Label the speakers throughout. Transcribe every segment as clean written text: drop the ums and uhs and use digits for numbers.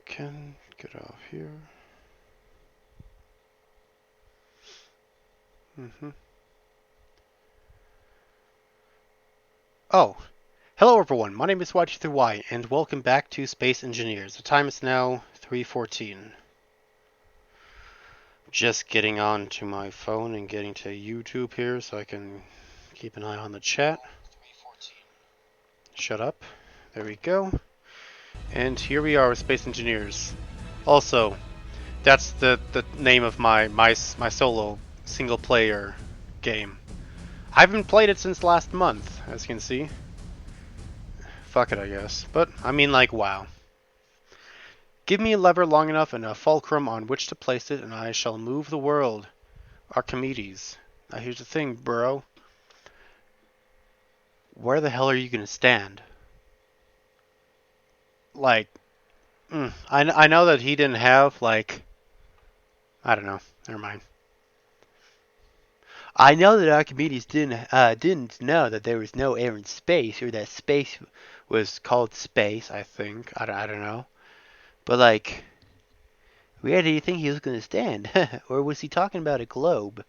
Speaker 1: can get off here. Oh, hello everyone. My name is Y23Y, and welcome back to Space Engineers. The time is now 3:14. Just getting on to my phone and getting to YouTube here so I can keep an eye on the chat. Shut up. There we go. And here we are with Space Engineers. Also, that's the name of my solo single player game. I haven't played it since last month, as you can see. Fuck it, I guess. But I mean, like, wow. Give me a lever long enough and a fulcrum on which to place it, and I shall move the world. Archimedes. Now here's the thing, bro. Where the hell are you gonna stand? Like, I know that he didn't have, like, I don't know. Never mind. I know that Archimedes didn't know that there was no air in space, or that space was called space. I think I don't know, but like, where do you think he was gonna stand? Or was he talking about a globe?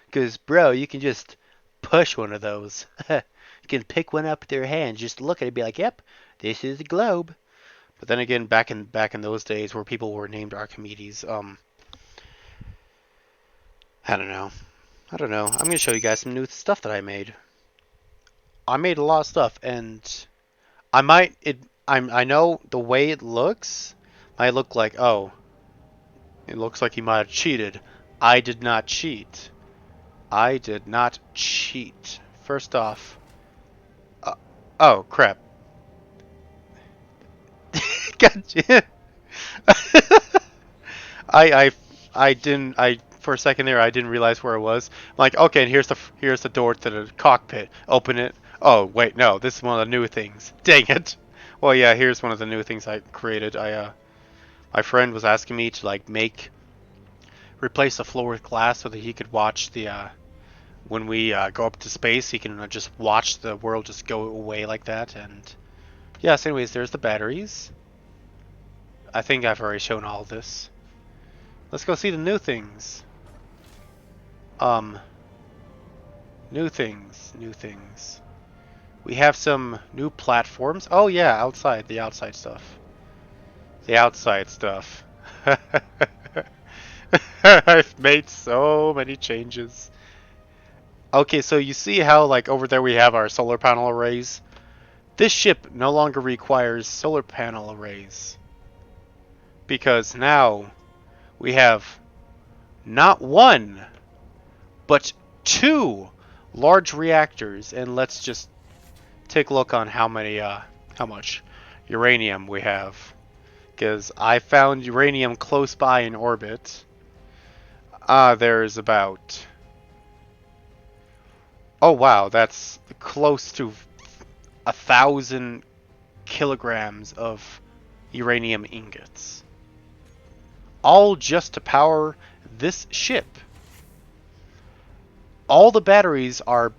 Speaker 1: Because bro, you can just push one of those. You can pick one up with your hand, just look at it, and be like, "Yep, this is a globe." But then again, back in those days where people were named Archimedes, I don't know. I don't know. I'm gonna show you guys some new stuff that I made. I made a lot of stuff, and I know the way it looks might look like, oh, it looks like he might have cheated. I did not cheat. I did not cheat. First off, uh, oh crap. Gotcha. I I didn't I for a second there I didn't realize where it was. I'm like, okay, and here's the door to the cockpit. Open it. Oh wait, no, this is one of the new things. Dang it. Well, yeah, here's one of the new things I created. My friend was asking me to like replace the floor with glass so that he could watch the when we go up to space, he can just watch the world just go away like that. And yes, anyways, there's the batteries. I think I've already shown all this. Let's go see the new things. Um, new things. We have some new platforms. Oh yeah, the outside stuff. The outside stuff. I've made so many changes. Okay, so you see how like over there we have our solar panel arrays? This ship no longer requires solar panel arrays. Because now we have not one, but two large reactors, and let's just take a look on how much uranium we have. Because I found uranium close by in orbit. There's about, oh wow, that's close to 1,000 kilograms of uranium ingots. All just to power this ship. All the batteries are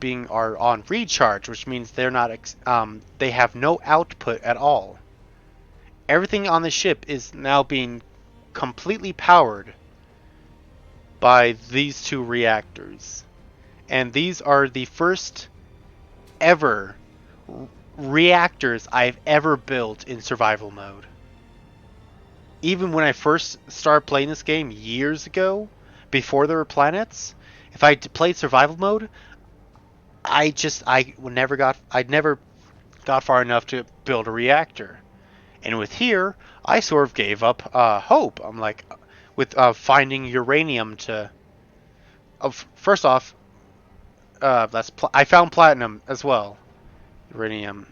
Speaker 1: on recharge, which means they're not they have no output at all. Everything on the ship is now being completely powered by these two reactors. And these are the first ever reactors I've ever built in survival mode. Even when I first started playing this game years ago, before there were planets, if I played survival mode, I'd never got far enough to build a reactor. And with here, I sort of gave up hope. I'm like, with finding uranium to. First off, I found platinum as well. Uranium,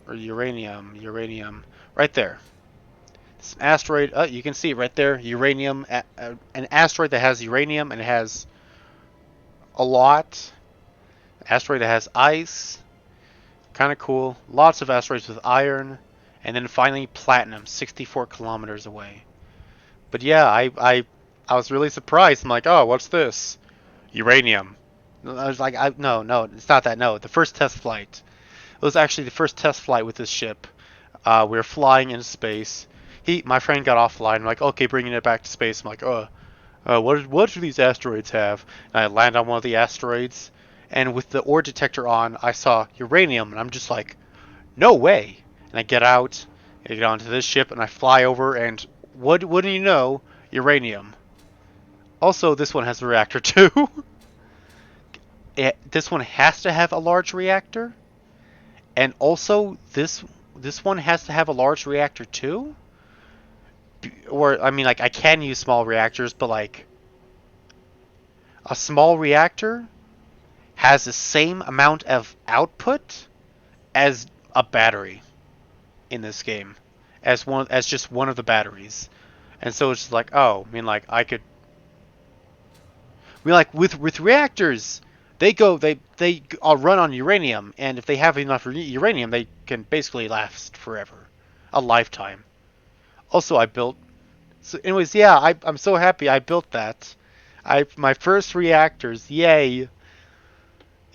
Speaker 1: uranium, right there. It's an asteroid. You can see it right there. Uranium, an asteroid that has uranium and it has a lot. Asteroid that has ice. Kind of cool. Lots of asteroids with iron. And then finally platinum, 64 kilometers away. But yeah, I was really surprised. I'm like, oh, what's this? Uranium. I was like, no, it's not that. No, the first test flight. It was actually the first test flight with this ship. We were flying into space. my friend got offline. I'm like, okay, bringing it back to space. I'm like, what do these asteroids have? And I land on one of the asteroids, and with the ore detector on, I saw uranium, and I'm just like, no way. And I get out, I get onto this ship, and I fly over, and wouldn't you know, uranium. Also, this one has a reactor too. This one has to have a large reactor, and also this one has to have a large reactor too. Or I mean, like I can use small reactors, but like a small reactor has the same amount of output as a battery in this game, as just one of the batteries. And so it's like, oh, I mean, like like with reactors, they all run on uranium, and if they have enough uranium, they can basically last forever, a lifetime. Also, I built. So, anyways, yeah, I'm so happy I built that. My first reactors, yay!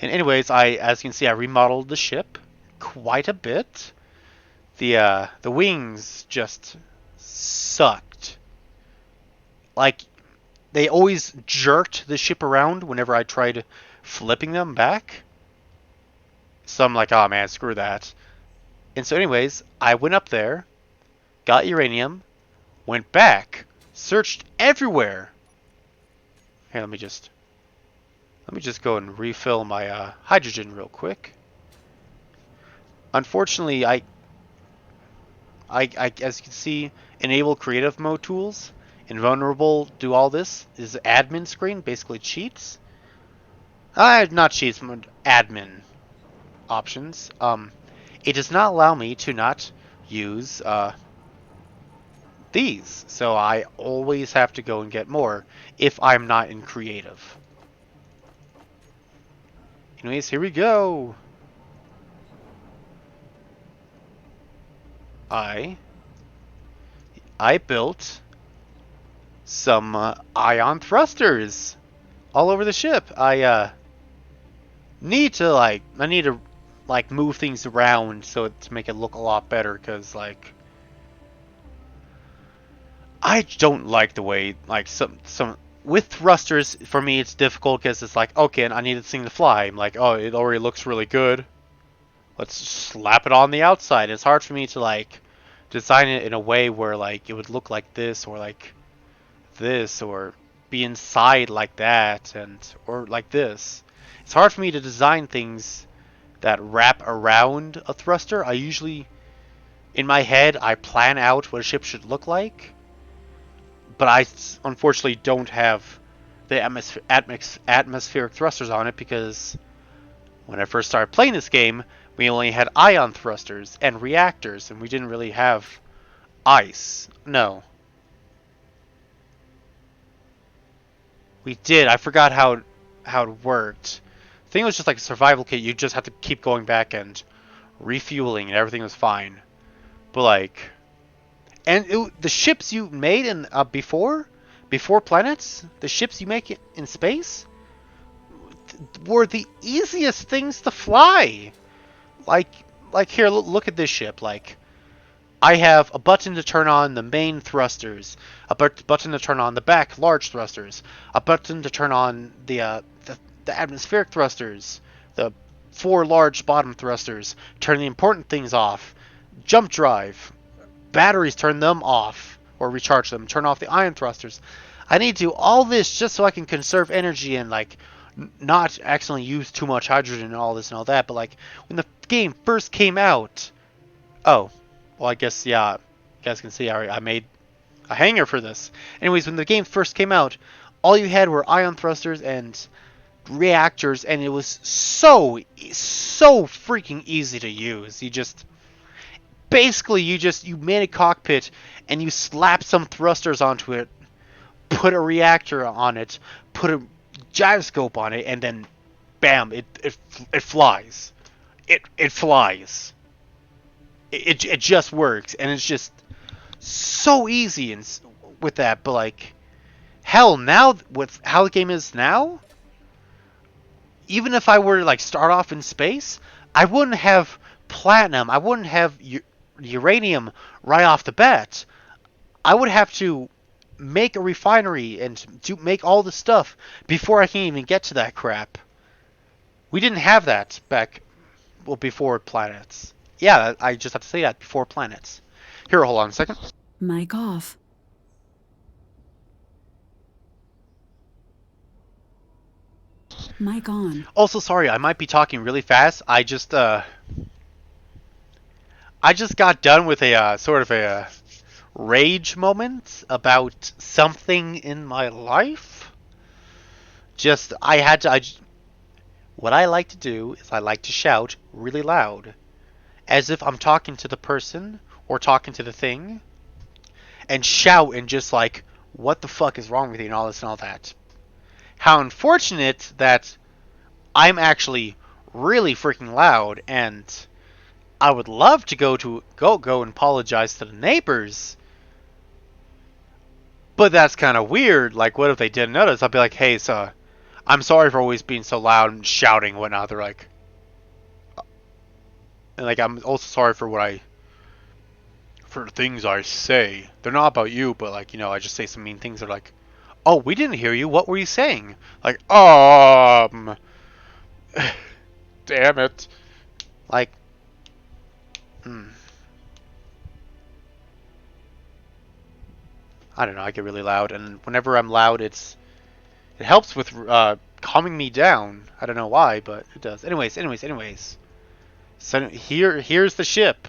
Speaker 1: And anyways, as you can see, I remodeled the ship quite a bit. The wings just sucked. Like they always jerked the ship around whenever I tried flipping them back. So I'm like, oh man, screw that. And so anyways, I went up there, got uranium, went back, searched everywhere. Here, let me just go and refill my hydrogen real quick. Unfortunately, as you can see, enable creative mode tools. Invulnerable do all this is admin screen, basically cheats. Not cheats, admin options. It does not allow me to not use these, so I always have to go and get more if I'm not in creative. Anyways, here we go. I built some ion thrusters all over the ship. I need to move things around to make it look a lot better, because like I don't like the way like some with thrusters. For me it's difficult because it's like, okay, and I need this thing to fly. I'm like, oh, it already looks really good, let's slap it on the outside. It's hard for me to like design it in a way where like it would look like this, or like this, or be inside like that, and or like this. It's hard for me to design things that wrap around a thruster. I usually, in my head, I plan out what a ship should look like, but I unfortunately don't have the atmospheric thrusters on it, because when I first started playing this game, we only had ion thrusters and reactors, and we didn't really have ice. No. We did. I forgot how it worked. I think it was just like a survival kit. You just had to keep going back and refueling, and everything was fine. But like, and the ships you made in before planets, the ships you make in space were the easiest things to fly. Like here, look at this ship. Like, I have a button to turn on the main thrusters, a button to turn on the back large thrusters, a button to turn on the atmospheric thrusters, the 4 large bottom thrusters, turn the important things off, jump drive, batteries, turn them off or recharge them, turn off the ion thrusters. I need to do all this just so I can conserve energy and like not accidentally use too much hydrogen and all this and all that. But like when the game first came out, oh, well, I guess, yeah, you guys can see I made a hanger for this. Anyways, when the game first came out, all you had were ion thrusters and reactors, and it was so freaking easy to use. You made a cockpit and you slap some thrusters onto it, put a reactor on it, put a gyroscope on it, and then bam, it flies. It flies. It just works, and it's just so easy and with that. But like, hell, now with how the game is now, even if I were to like start off in space, I wouldn't have platinum, I wouldn't have uranium right off the bat. I would have to make a refinery and make all the stuff before I can even get to that crap. We didn't have that back, well, before planets. Yeah, I just have to say that, before planets. Here, hold on a second.
Speaker 2: Mic off. Mic on.
Speaker 1: Also, sorry, I might be talking really fast. I just got done with a sort of a rage moment about something in my life. Just I had to. What I like to do is I like to shout really loud, as if I'm talking to the person or talking to the thing, and shout and just like, what the fuck is wrong with you and all this and all that. How unfortunate that I'm actually really freaking loud, and I would love to go and apologize to the neighbors, but that's kind of weird. Like, what if they didn't notice? I'll be like, hey, so I'm sorry for always being so loud and shouting and whatnot. They're like, and like I'm also sorry for for things I say. They're not about you, but like I just say some mean things. They're like, oh, we didn't hear you. What were you saying? Like, damn it. Like, hmm, I don't know. I get really loud, and whenever I'm loud, it helps with calming me down. I don't know why, but it does. Anyways. So here's the ship,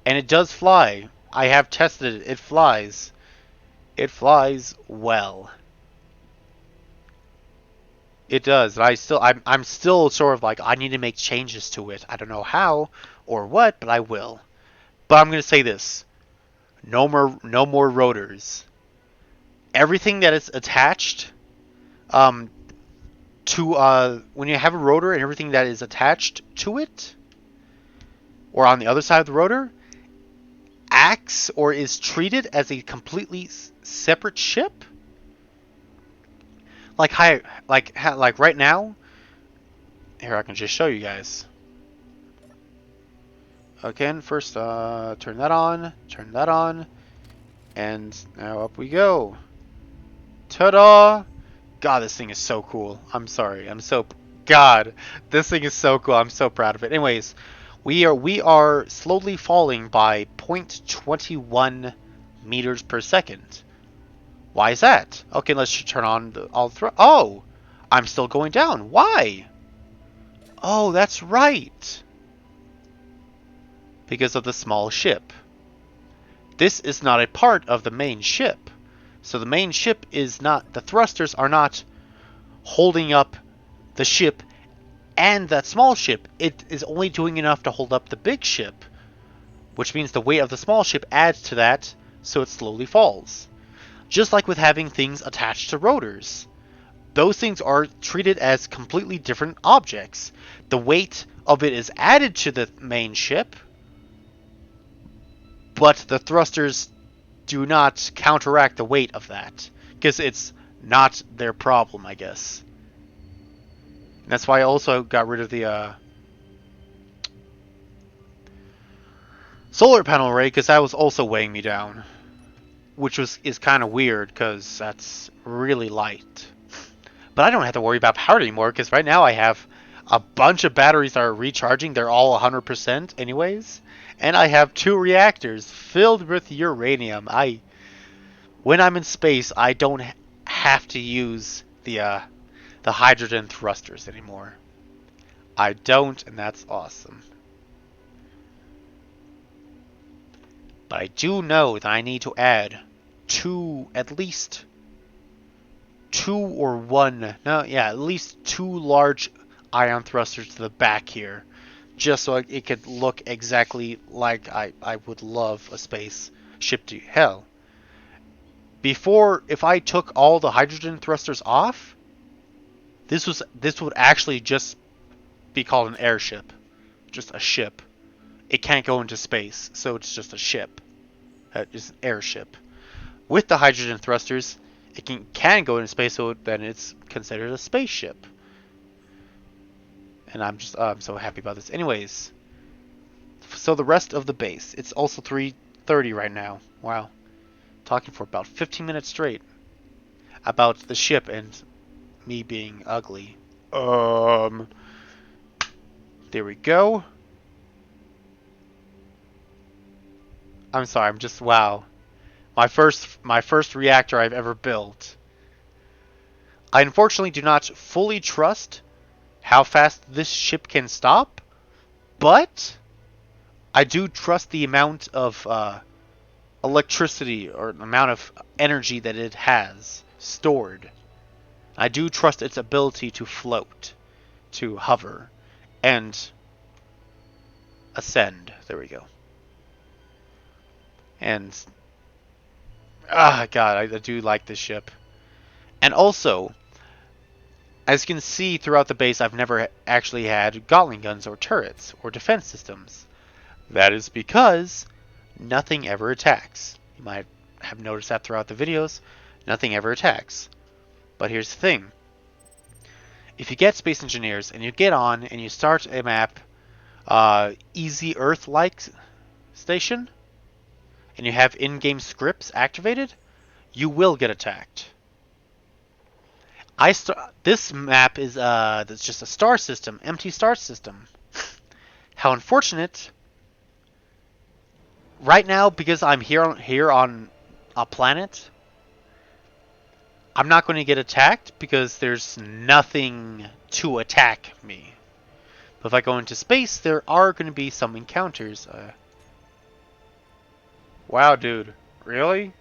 Speaker 1: and it does fly. I have tested it. It flies. It flies well. It does. And I'm still sort of like I need to make changes to it. I don't know how or what, but I will. But I'm gonna say this: no more rotors. Everything that is attached um, to when you have a rotor and everything that is attached to it, or on the other side of the rotor, acts or is treated as a completely separate ship. Like right now, here I can just show you guys. Again, first turn that on, and now up we go. Ta-da! God, this thing is so cool. I'm sorry. God, this thing is so cool. I'm so proud of it. Anyways, we are slowly falling by 0.21 meters per second. Why is that? Okay, let's turn on all the oh, I'm still going down. Why? Oh, that's right. Because of the small ship. This is not a part of the main ship. So the main ship is not, the thrusters are not holding up the ship and that small ship. It is only doing enough to hold up the big ship, which means the weight of the small ship adds to that, so it slowly falls. Just like with having things attached to rotors. Those things are treated as completely different objects. The weight of it is added to the main ship, but the thrusters do not counteract the weight of that, because it's not their problem, I guess. And that's why I also got rid of the solar panel array, because that was also weighing me down, which is kind of weird, because that's really light. But I don't have to worry about power anymore, because right now I have a bunch of batteries that are recharging. They're all 100% anyways. And I have 2 reactors filled with uranium. When I'm in space, I don't have to use the hydrogen thrusters anymore. I don't, and that's awesome. But I do know that I need to add at least two or one, no, yeah, at least 2 large ion thrusters to the back here, just so it could look exactly like I would love a space ship to. Hell, before, if I took all the hydrogen thrusters off, this would actually just be called an airship, just a ship. It can't go into space, so it's just a ship. It's an airship. With the hydrogen thrusters, it can go into space, so then it's considered a spaceship. And I'm so happy about this. Anyways, so the rest of the base, it's also 3:30 right now. Wow. talking for about 15 minutes straight about the ship and me being ugly. There we go. I'm sorry, I'm just wow. My first reactor I've ever built. I unfortunately do not fully trust how fast this ship can stop, but I do trust the amount of electricity or amount of energy that it has stored. I do trust its ability to float, to hover, and ascend. There we go. And God, I do like this ship. And also, as you can see throughout the base, I've never actually had Gatling guns or turrets or defense systems. That is because nothing ever attacks. You might have noticed that throughout the videos. Nothing ever attacks. But here's the thing. If you get Space Engineers and you get on and you start a map, Easy Earth-like station, and you have in-game scripts activated, you will get attacked. This map is that's just a star system, empty star system. How unfortunate. Right now, because I'm here on a planet, I'm not going to get attacked because there's nothing to attack me. But if I go into space, there are going to be some encounters. Wow, dude. Really?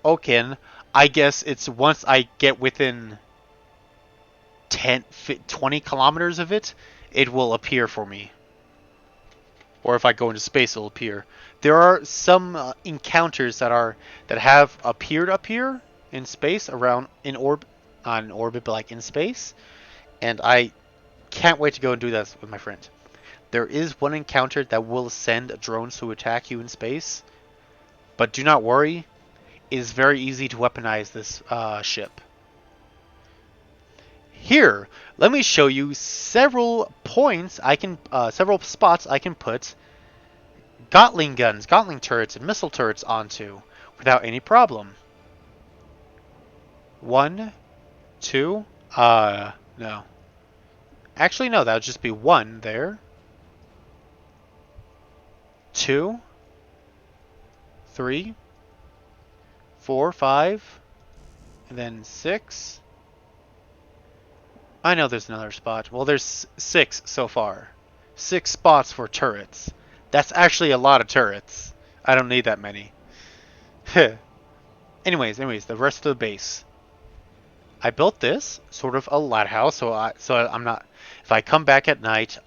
Speaker 1: Okay, I guess it's once I get within 20 kilometers of it, it will appear for me. Or if I go into space, it'll appear. There are some encounters that have appeared up here in space, around on orbit, but like in space, and I can't wait to go and do that with my friend. There is one encounter that will send drones to attack you in space, but do not worry, it is very easy to weaponize this ship. Here, let me show you several several spots I can put Gatling guns, Gatling turrets, and missile turrets onto without any problem. 1, 2, no. Actually, no, that would just be 1 there. 2, 3, 4, 5, and then 6. I know there's another spot. Well, there's 6 so far. 6 spots for turrets. That's actually a lot of turrets. I don't need that many. anyways, the rest of the base. I built this sort of a lighthouse, so I'm not. If I come back at night,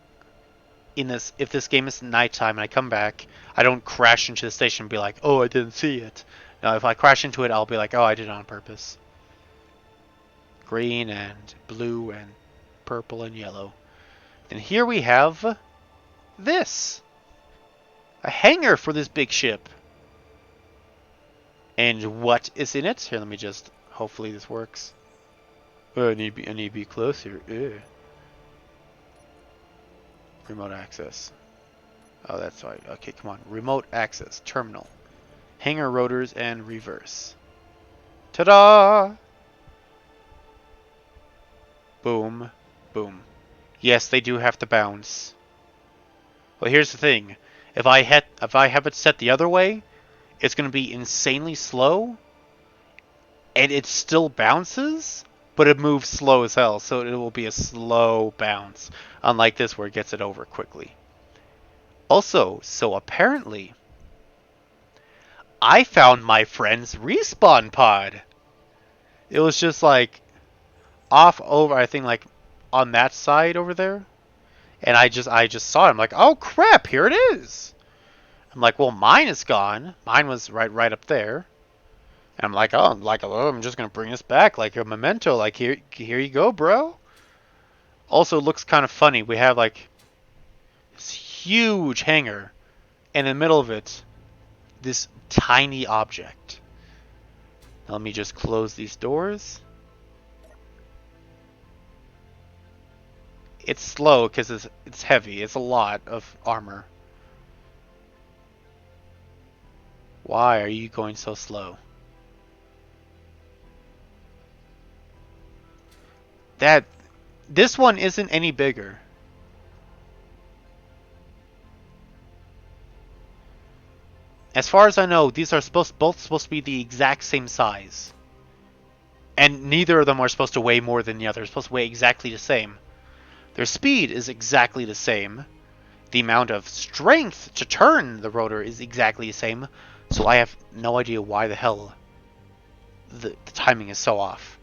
Speaker 1: if this game is nighttime and I come back, I don't crash into the station and be like, oh, I didn't see it. Now, if I crash into it, I'll be like, oh, I did it on purpose. Green and blue and purple and yellow. And here we have this. A hangar for this big ship. And what is in it? Here, let me just... Hopefully this works. Oh, I need to be closer. Ugh. Remote access. Oh, that's right. Okay, come on. Remote access. Terminal. Hangar rotors and reverse. Ta-da! Boom. Boom. Yes, they do have to bounce. Well, here's the thing. If I have it set the other way, it's going to be insanely slow, and it still bounces, but it moves slow as hell, so it will be a slow bounce, unlike this where it gets it over quickly. Also, so apparently, I found my friend's respawn pod. It was just like off over, I think like on that side over there, and I just saw it. I'm like, oh crap, here it is. I'm like, well, mine is gone. Mine was right up there. And I'm like, oh, I'm just gonna bring this back like a memento. Like here you go, bro. Also, it looks kind of funny. We have like this huge hangar, and in the middle of it, this tiny object. Now let me just close these doors. It's slow because it's heavy. It's a lot of armor. Why are you going so slow? That this one isn't any bigger. As far as I know, these are both supposed to be the exact same size. And neither of them are supposed to weigh more than the other. They're supposed to weigh exactly the same. Their speed is exactly the same. The amount of strength to turn the rotor is exactly the same. So I have no idea why the hell the timing is so off.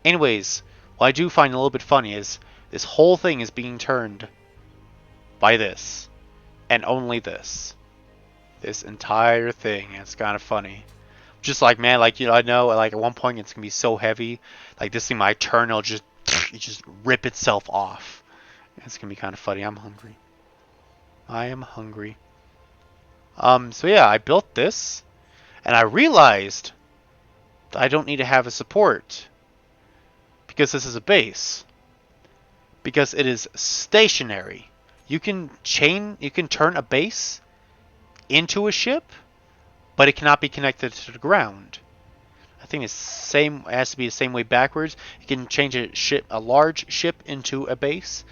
Speaker 1: Anyways, what I do find a little bit funny is this whole thing is being turned by this. And only this. This entire thing. It's kind of funny. Just like, man, like, you know, I know, like, at one point it's gonna be so heavy, like, this thing might turn, it'll just rip itself off. It's gonna be kind of funny. I'm hungry. I am hungry. So yeah, I built this, and I realized that I don't need to have a support, because this is a base. Because it is stationary. You can turn a base into a ship, but it cannot be connected to the ground. I think it has to be the same way backwards. You can change a large ship into a base,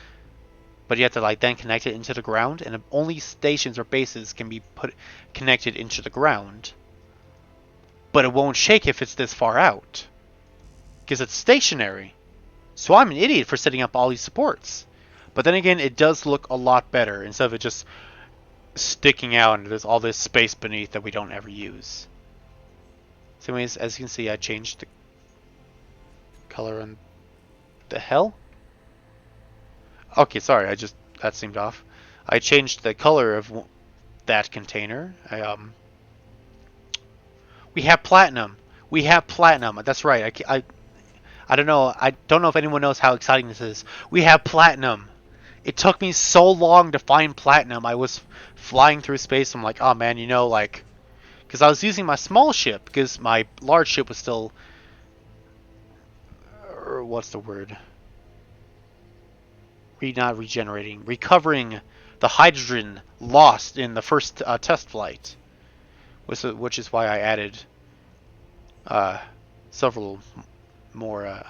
Speaker 1: but you have to like then connect it into the ground, and only stations or bases can be connected into the ground. But it won't shake if it's this far out, because it's stationary. So I'm an idiot for setting up all these supports. But then again, it does look a lot better instead of it just sticking out and there's all this space beneath that we don't ever use. So anyways, as you can see, I changed the color on the hell? Okay, sorry, that seemed off. I changed the color of that container. We have platinum. We have platinum. That's right. I don't know. I don't know if anyone knows how exciting this is. We have platinum. It took me so long to find platinum. I was flying through space. I'm like, oh man, you know, like, because I was using my small ship because my large ship was still, what's the word? Not regenerating, recovering the hydrogen lost in the first test flight, which is why I added several more,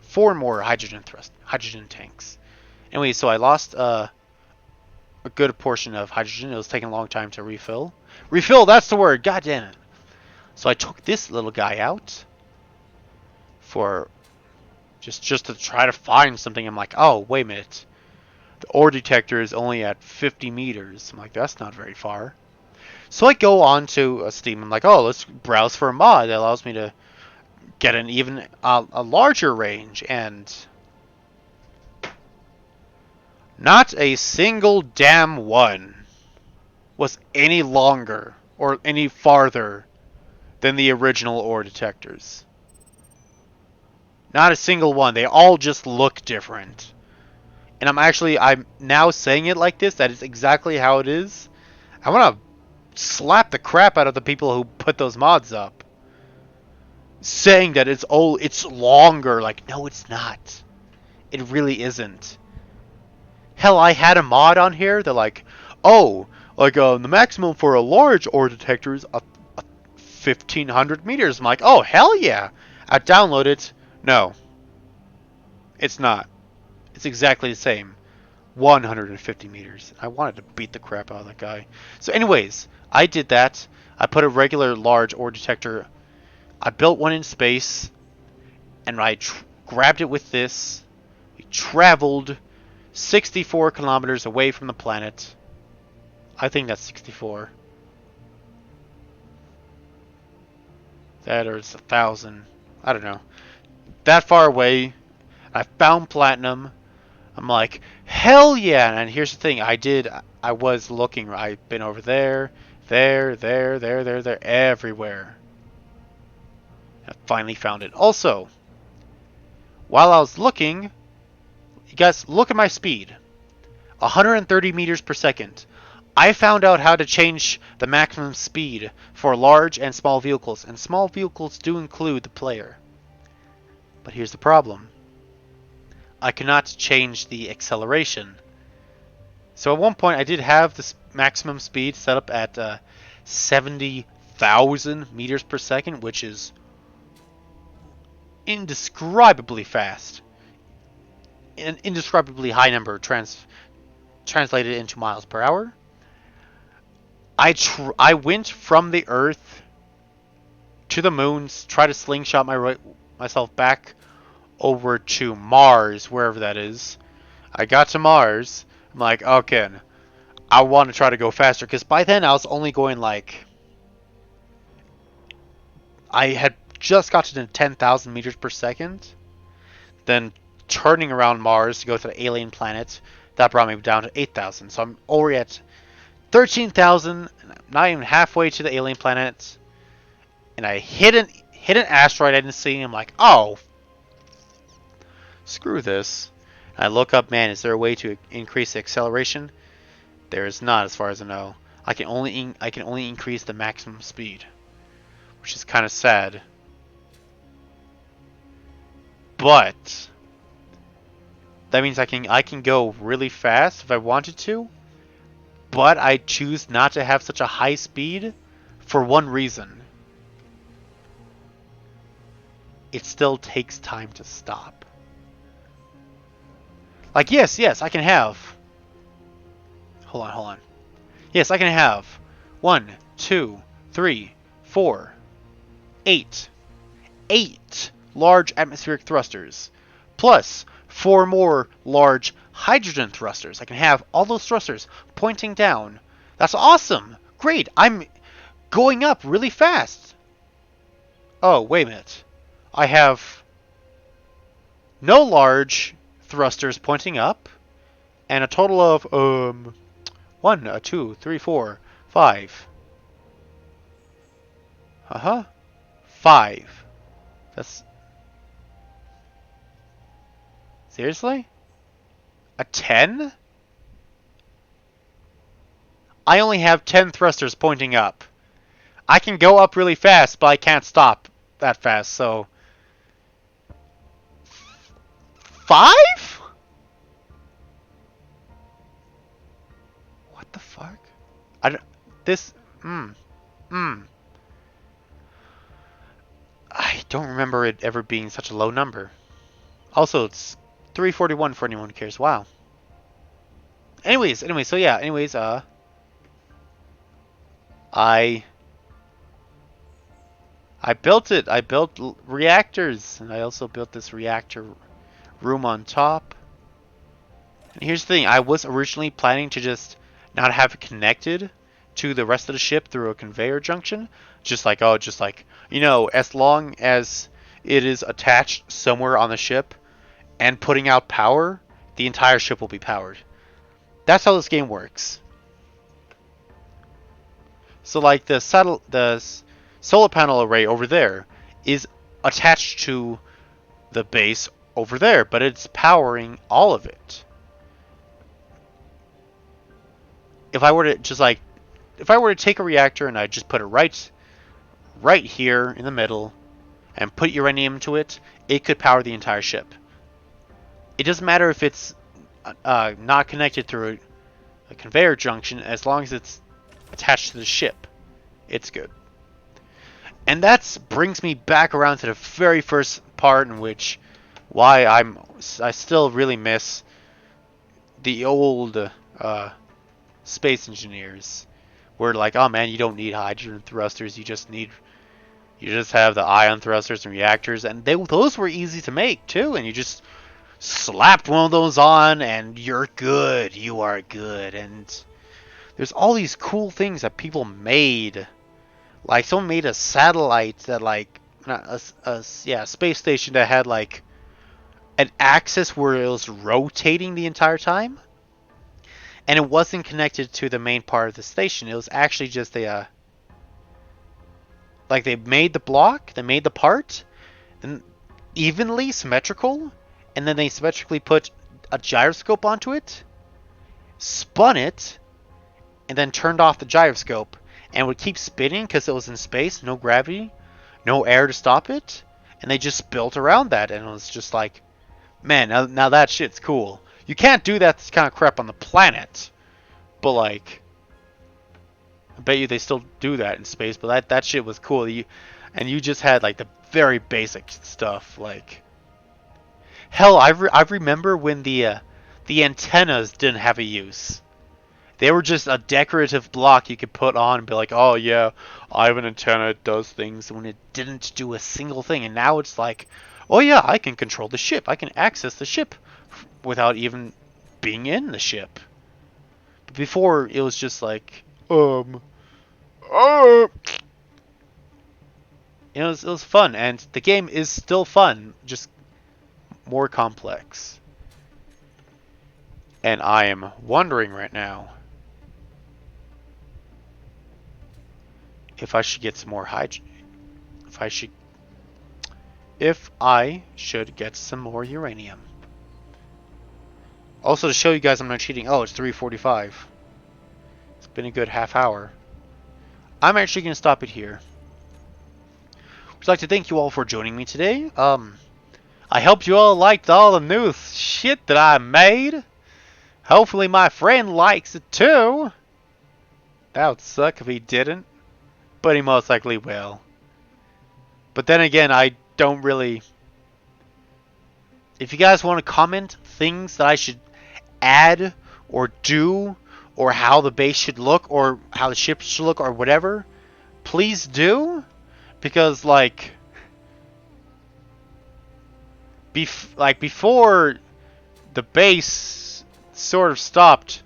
Speaker 1: four more hydrogen tanks. Anyway, so I lost a good portion of hydrogen. It was taking a long time to refill. Refill, that's the word. God damn it. So I took this little guy out for just to try to find something. I'm like, oh, wait a minute. The ore detector is only at 50 meters. I'm like, that's not very far. So I go on to Steam. I'm like, oh, let's browse for a mod that allows me to get an even a larger range. And not a single damn one was any longer or any farther than the original ore detectors. Not a single one. They all just look different. And I'm now saying it like this, that is exactly how it is. I want to slap the crap out of the people who put those mods up. Saying that it's longer. Like, no, it's not. It really isn't. Hell, I had a mod on here. They're like, oh, like the maximum for a large ore detector is 1,500 meters. I'm like, oh, hell yeah. I download it. No. It's not. It's exactly the same. 150 meters. I wanted to beat the crap out of that guy. So anyways, I did that. I put a regular large ore detector. I built one in space. And I grabbed it with this. We traveled 64 kilometers away from the planet. I think that's 64. That or it's 1,000. I don't know. That far away. I found platinum. I'm like, hell yeah! And here's the thing, I was looking, I've been over there, everywhere. I finally found it. Also, while I was looking, you guys, look at my speed. 130 meters per second. I found out how to change the maximum speed for large and small vehicles, and small vehicles do include the player. But here's the problem. I cannot change the acceleration. So at one point I did have the maximum speed set up at 70 1,000 meters per second, which is indescribably fast. An indescribably high number translated into miles per hour. I went from the Earth to the moon, try to slingshot myself back over to Mars, wherever that is. I got to Mars. I'm like, okay, I want to try to go faster, because by then I was only going like, I had just gotten to 10,000 meters per second. Then turning around Mars to go to the alien planet, that brought me down to 8,000. So I'm already at 13,000, not even halfway to the alien planet. And I hit an asteroid I didn't see. I'm like, oh, screw this. And I look up, man, is there a way to increase the acceleration? There is not, as far as I know. I can only increase the maximum speed, which is kind of sad. But that means I can go really fast if I wanted to. But I choose not to have such a high speed for one reason. It still takes time to stop. Like, yes, I can have... Hold on. Yes, I can have 1, 2, 3, 4, 8 large atmospheric thrusters, plus 4 more large hydrogen thrusters. I can have all those thrusters pointing down. That's awesome! Great! I'm going up really fast! Oh, wait a minute. I have no large thrusters pointing up, and a total of 1, 2, 3, 4, 5. 5. That's... Seriously? A 10? I only have 10 thrusters pointing up. I can go up really fast, but I can't stop that fast, so... 5? What the fuck? I don't... This... I don't remember it ever being such a low number. Also, it's 341 for anyone who cares. Wow. Anyways, so yeah, I built it. I built reactors, and I also built this reactor room on top. And here's the thing, I was originally planning to just not have it connected to the rest of the ship through a conveyor junction. Just like, you know, as long as it is attached somewhere on the ship and putting out power, the entire ship will be powered. That's how this game works. So like the solar panel array over there is attached to the base over there, but it's powering all of it. If I were to take a reactor and I just put it right here in the middle and put uranium into it, it could power the entire ship. It doesn't matter if it's not connected through a conveyor junction, as long as it's attached to the ship, it's good. And that brings me back around to the very first part, in which why I still really miss the old space engineers. Where like, oh man, you don't need hydrogen thrusters, you just have the ion thrusters and reactors, and those were easy to make too, and you just slapped one of those on and you're good. You are good. And there's all these cool things that people made. Like someone made a satellite that like a space station that had like an axis where it was rotating the entire time. And it wasn't connected to the main part of the station. It was actually just a like they made the block, they made the part, then evenly symmetrical, and then they symmetrically put a gyroscope onto it, spun it, and then turned off the gyroscope, and would keep spinning because it was in space, no gravity, no air to stop it, and they just built around that, and it was just like, man, now that shit's cool. You can't do that kind of crap on the planet, but like, I bet you they still do that in space, but that shit was cool. And you just had like the very basic stuff. Like hell, I remember when the antennas didn't have a use. They were just a decorative block you could put on and be like, oh yeah, I have an antenna, it does things, when it didn't do a single thing. And now it's like, oh yeah, I can control the ship. I can access the ship without even being in the ship. But before, it was just like, uh, it was fun, and the game is still fun, just more complex. And I am wondering right now if I should get some more hydrogen. If I should get some more uranium. Also, to show you guys I'm not cheating. Oh, it's 3:45. It's been a good half hour. I'm actually going to stop it here. I'd like to thank you all for joining me today. I hope you all liked all the new shit that I made. Hopefully my friend likes it too. That would suck if he didn't, but he most likely will. But then again, I don't really... If you guys want to comment things that I should add or do, or how the base should look, or how the ship should look, or whatever, please do. Because, like before, the base sort of stopped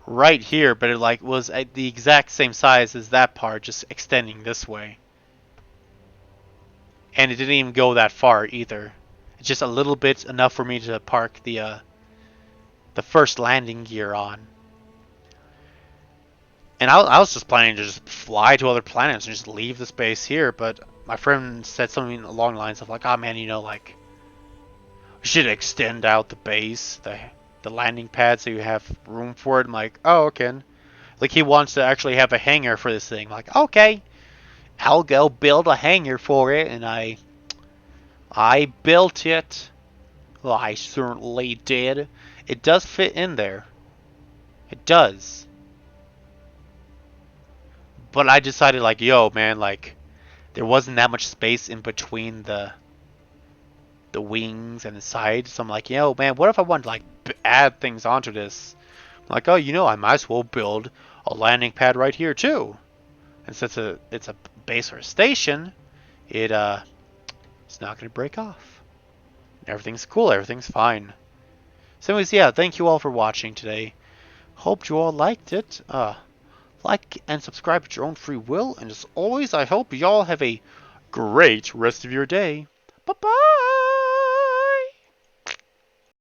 Speaker 1: right here, but it like was at the exact same size as that part, just extending this way. And it didn't even go that far either. It's just a little bit enough for me to park the first landing gear on. And I was just planning to just fly to other planets and just leave the space here, but my friend said something along the lines of like, oh man, you know, like, we should extend out the base, the landing pad, so you have room for it. I'm like, oh, okay. Like, he wants to actually have a hangar for this thing. I'm like, okay, I'll go build a hangar for it, and I built it. Well, I certainly did. It does fit in there. It does. But I decided, like, yo, man, like, there wasn't that much space in between the wings and the sides. So I'm like, yo, man, what if I wanted to, like, add things onto this? I'm like, oh, you know, I might as well build a landing pad right here, too. And since it's a base or a station, it's not going to break off. Everything's cool. Everything's fine. So anyways, yeah, thank you all for watching today. Hope you all liked it. Like and subscribe at your own free will. And as always, I hope y'all have a great rest of your day. Bye-bye!